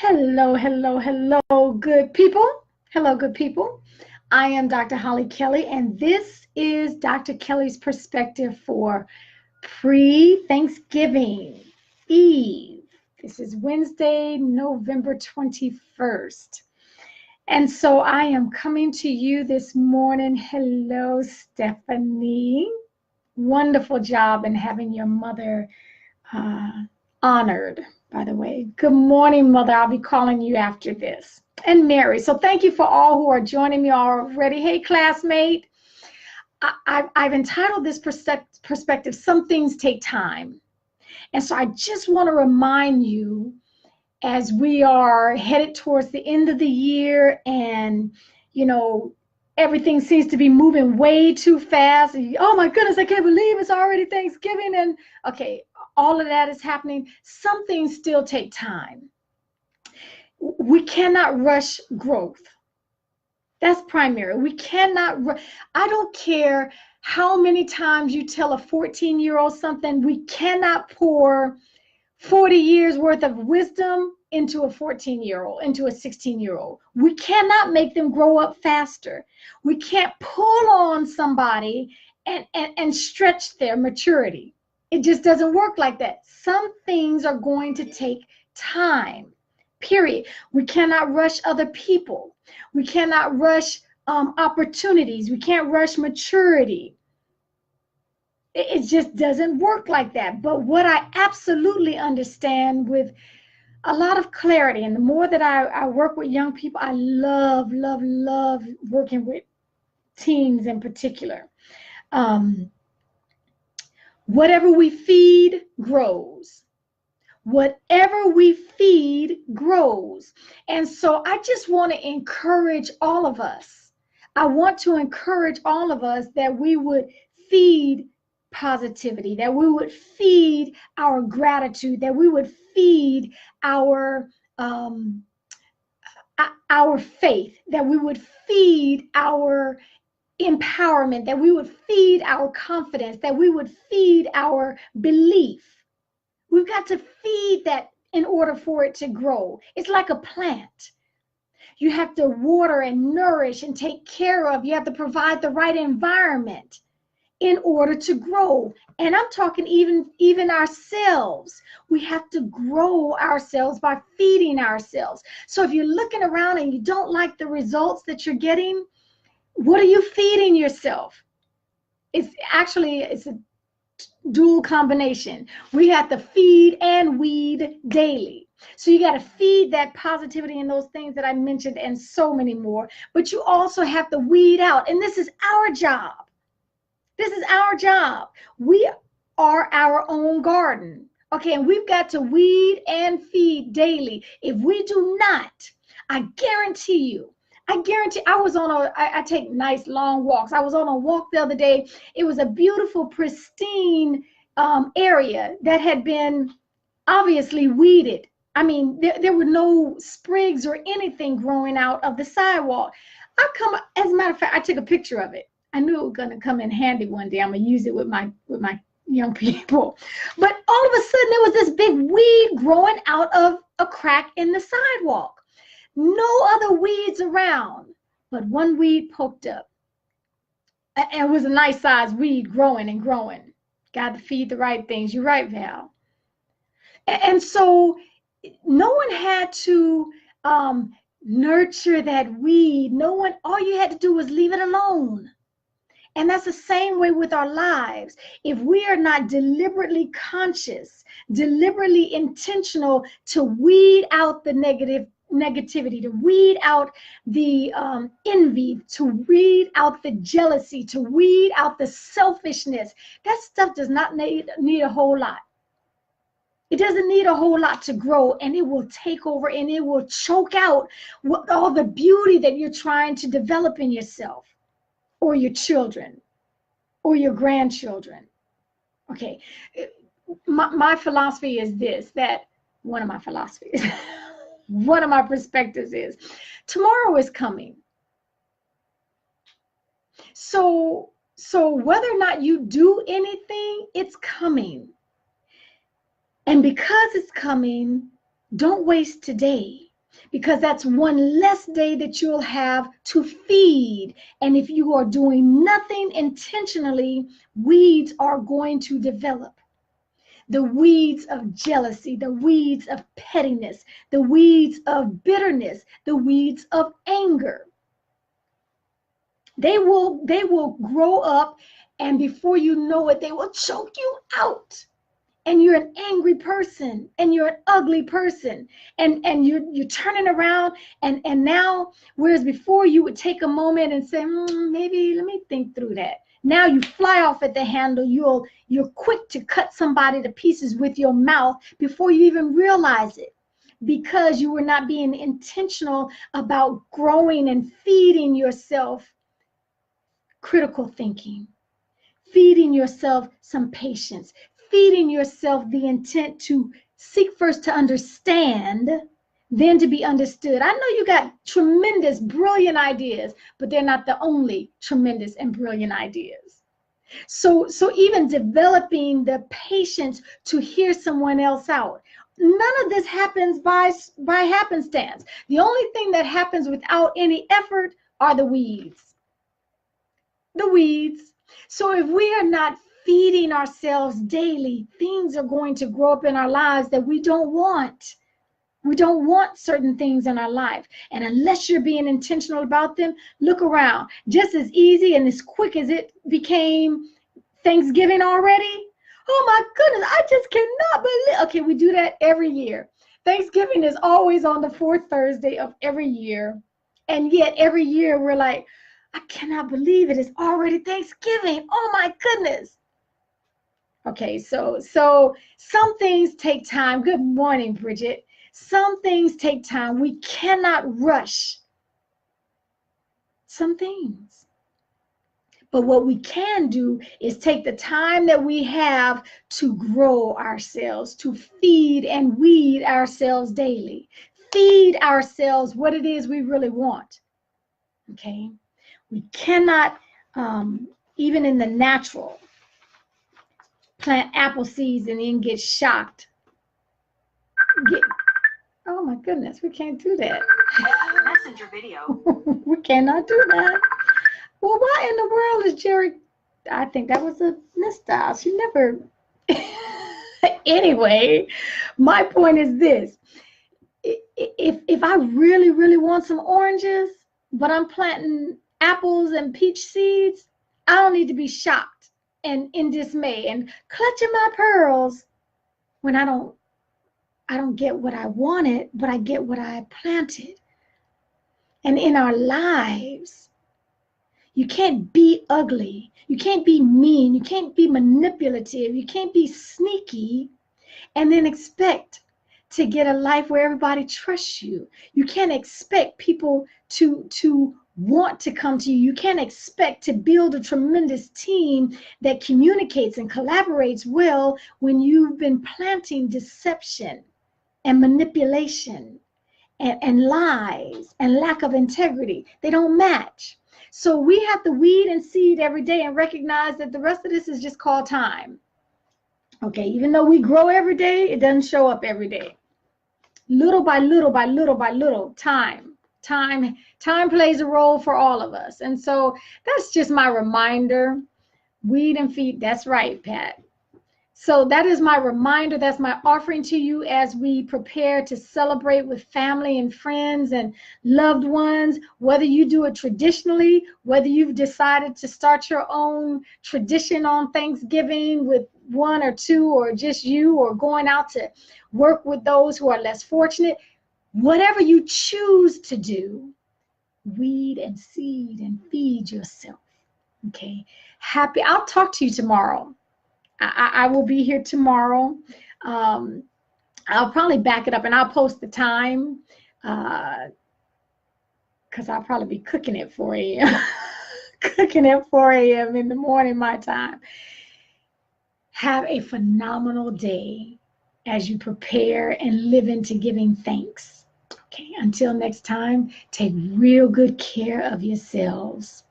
Hello, hello, hello, good people. Hello, good people. I am Dr. Hollie Kelly, and this is Dr. Kelly's perspective for pre-Thanksgiving Eve. This is Wednesday, November 21st. And so I am coming to you this morning. Hello, Stephanie. Wonderful job in having your mother uh, honored, by the way. Good morning, Mother. I'll be calling you after this. And Mary. So thank you for all who are joining me already. Hey, classmate. I've entitled this perspective, Some Things Take Time. And so I just want to remind you, as we are headed towards the end of the year and, everything seems to be moving way too fast. Oh my goodness, I can't believe it's already Thanksgiving. And okay, all of that is happening. Some things still take time. We cannot rush growth. That's primary. We cannot. I don't care how many times you tell a 14-year-old something. We cannot pour 40 years worth of wisdom into a 14-year-old, into a 16-year-old. We cannot make them grow up faster. We can't pull on somebody and stretch their maturity. It just doesn't work like that. Some things are going to take time, period. We cannot rush other people. We cannot rush opportunities. We can't rush maturity. It just doesn't work like that. But what I absolutely understand with a lot of clarity, and the more that I work with young people, I love, love, love working with teens in particular. Whatever we feed grows. Whatever we feed grows. And so I just want to encourage all of us. I want to encourage all of us that we would feed positivity, that we would feed our gratitude, that we would feed our faith, that we would feed our empowerment, that we would feed our confidence, that we would feed our belief. We've got to feed that in order for it to grow. It's like a plant. You have to water and nourish and take care of. You have to provide the right environment in order to grow. And I'm talking even ourselves. We have to grow ourselves by feeding ourselves. So if you're looking around and you don't like the results that you're getting, what are you feeding yourself? It's a dual combination. We have to feed and weed daily. So you got to feed that positivity and those things that I mentioned and so many more. But you also have to weed out. And this is our job. This is our job. We are our own garden. Okay, and we've got to weed and feed daily. If we do not, I guarantee, I take nice long walks. I was on a walk the other day. It was a beautiful, pristine area that had been obviously weeded. I mean, there were no sprigs or anything growing out of the sidewalk. As a matter of fact, I took a picture of it. I knew it was going to come in handy one day. I'm going to use it with my young people. But all of a sudden, there was this big weed growing out of a crack in the sidewalk. No other weeds around, but one weed poked up. And it was a nice sized weed growing and growing. Got to feed the right things. You're right, Val. And so no one had to nurture that weed. All you had to do was leave it alone. And that's the same way with our lives. If we are not deliberately conscious, deliberately intentional to weed out the negativity, to weed out the envy, to weed out the jealousy, to weed out the selfishness, that stuff does not need a whole lot. It doesn't need a whole lot to grow, and it will take over and it will choke out all the beauty that you're trying to develop in yourself, or your children, or your grandchildren. Okay, my philosophy is this, that one of my philosophies, one of my perspectives is, tomorrow is coming. So whether or not you do anything, it's coming. And because it's coming, don't waste today. because that's one less day that you'll have to feed. And if you are doing nothing intentionally, weeds are going to develop. The weeds of jealousy, the weeds of pettiness, the weeds of bitterness, the weeds of anger. They will grow up, and before you know it, they will choke you out. And you're an angry person, and you're an ugly person, and you're turning around, and now, whereas before you would take a moment and say, maybe let me think through that. Now you fly off at the handle. You're quick to cut somebody to pieces with your mouth before you even realize it, because you were not being intentional about growing and feeding yourself critical thinking, feeding yourself some patience, feeding yourself the intent to seek first to understand, then to be understood. I know you got tremendous, brilliant ideas, but they're not the only tremendous and brilliant ideas. So even developing the patience to hear someone else out. None of this happens by happenstance. The only thing that happens without any effort are the weeds. The weeds. So if we are not feeding ourselves daily, things are going to grow up in our lives that we don't want. We don't want certain things in our life. And unless you're being intentional about them, look around. Just as easy and as quick as it became Thanksgiving already. Oh my goodness, I just cannot believe. Okay, we do that every year. Thanksgiving is always on the fourth Thursday of every year. And yet every year we're like, I cannot believe it is already Thanksgiving. Oh my goodness. Okay, so some things take time. Good morning, Bridget. Some things take time. We cannot rush some things. But what we can do is take the time that we have to grow ourselves, to feed and weed ourselves daily. Feed ourselves what it is we really want. Okay? We cannot, even in the natural, plant apple seeds and then get shocked. Oh my goodness, we can't do that. Messenger video. We cannot do that. Well, why in the world is Jerry? I think that was a misstyle. She never. Anyway, my point is this. If I really, really want some oranges, but I'm planting apples and peach seeds, I don't need to be shocked and in dismay and clutching my pearls when I don't get what I wanted, but I get what I planted. And in our lives, you can't be ugly. You can't be mean. You can't be manipulative. You can't be sneaky and then expect to get a life where everybody trusts you. You can't expect people to want to come to you. You can't expect to build a tremendous team that communicates and collaborates well when you've been planting deception and manipulation and lies and lack of integrity. They don't match. So we have to weed and seed every day and recognize that the rest of this is just called time. Okay, even though we grow every day, it doesn't show up every day. Little by little by little by little, time plays a role for all of us. And so that's just my reminder. Weed and feed, that's right, Pat. So that is my reminder. That's my offering to you as we prepare to celebrate with family and friends and loved ones, whether you do it traditionally, whether you've decided to start your own tradition on Thanksgiving with one or two or just you, or going out to work with those who are less fortunate. Whatever you choose to do, weed and seed and feed yourself. Okay. Happy. I'll talk to you tomorrow. I will be here tomorrow. I'll probably back it up and I'll post the time because I'll probably be cooking at 4 a.m. Cooking at 4 a.m. in the morning, my time. Have a phenomenal day as you prepare and live into giving thanks. Okay, until next time, take real good care of yourselves.